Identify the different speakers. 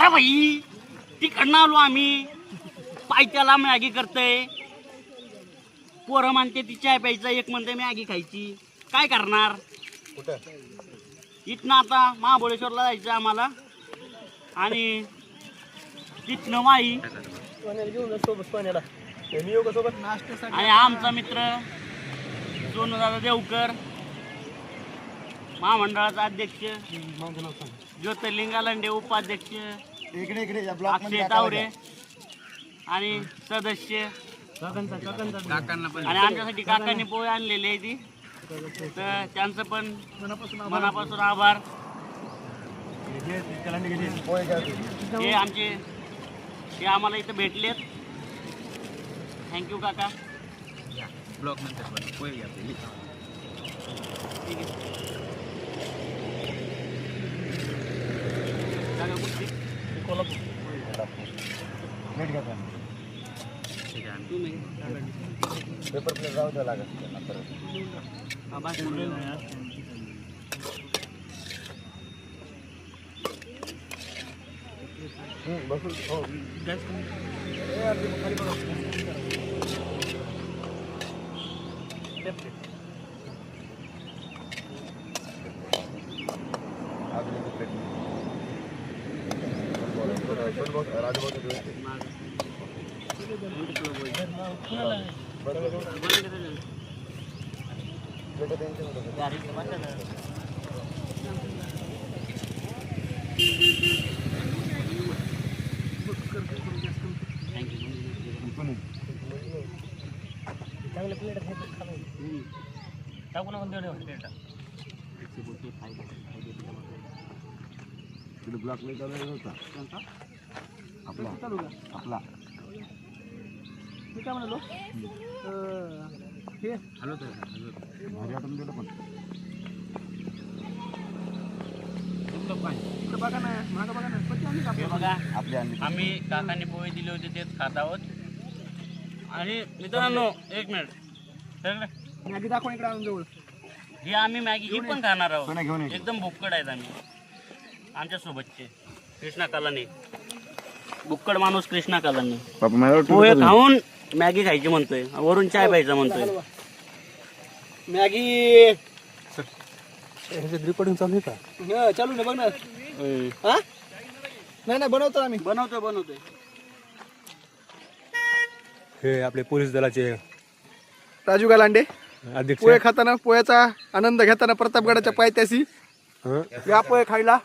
Speaker 1: अरे भाई तिकडनं आलो आम्ही, पायथ्याला मॅगी करतोय. पोरं म्हणते ती चाय प्यायचा, एक म्हणते मॅगी खायची. काय करणार?
Speaker 2: कुठं
Speaker 1: इथनं आता महाबळेश्वरला जायचं आम्हाला आणि तिथनं माई आणि आमचा मित्र सोनूदादा देवकर, महामंडळाचा अध्यक्ष, ज्योतिर्लिंगा लांडे उपाध्यक्ष,
Speaker 2: इकडे इकडे
Speaker 1: अक्षय तावरे आणि सदस्य. आणि आमच्यासाठी काकांनी पोहे आणलेले आहे ती, तर त्यांचं पण मनापासून आभार. हे आमचे हे आम्हाला इथं भेटलेत. थँक्यू काका.
Speaker 3: ब्लॉक नंतर पोहे घ्या.
Speaker 1: ठीक आहे. जागा कुठली? कोल्हापूर. तुम्ही
Speaker 2: पेपर प्लेट राहू द्या लागत. बसून हो
Speaker 1: गॅस कमी. चांगले प्लेट टाकू नका प्लेट.
Speaker 2: ब्लॉक नाही चालू होता आपला आपला
Speaker 1: मी काय म्हणालो हे
Speaker 3: हॅलो तर
Speaker 2: भारी आठवून दिलं पण
Speaker 1: बघा ना, मागं बघा ना. हे बघा
Speaker 2: आपली आणली
Speaker 1: आम्ही काकांनी पोहे दिले होते तेच खात आहोत. आणि मित्रांनो एक मिनिट मॅगी दाखव इकडे आणून जवळ. ही आम्ही मॅगी ही पण खाणार आहोत.
Speaker 2: घेऊन ये.
Speaker 1: एकदम भुक्कड आहेत आम्ही. आमच्या सोबतचे कृष्णा कलानी, भुक्कड माणूस कृष्णा कलानी पोहे खाऊन मॅगी खायची म्हणतोय, वरून चाय प्यायचा म्हणतोय. मॅगी
Speaker 4: रेकॉर्डिंग चालू आहे का?
Speaker 1: चालू ना, बघ ना. नाही बनवतो आम्ही, बनवतोय.
Speaker 4: हे आपले पोलीस दलाचे
Speaker 5: राजू गालांडे
Speaker 4: अध्यक्ष
Speaker 5: पोहे खाताना, पोह्याचा आनंद घेताना प्रतापगडाच्या पायथ्याशी
Speaker 4: हं?
Speaker 5: या पोहे खायला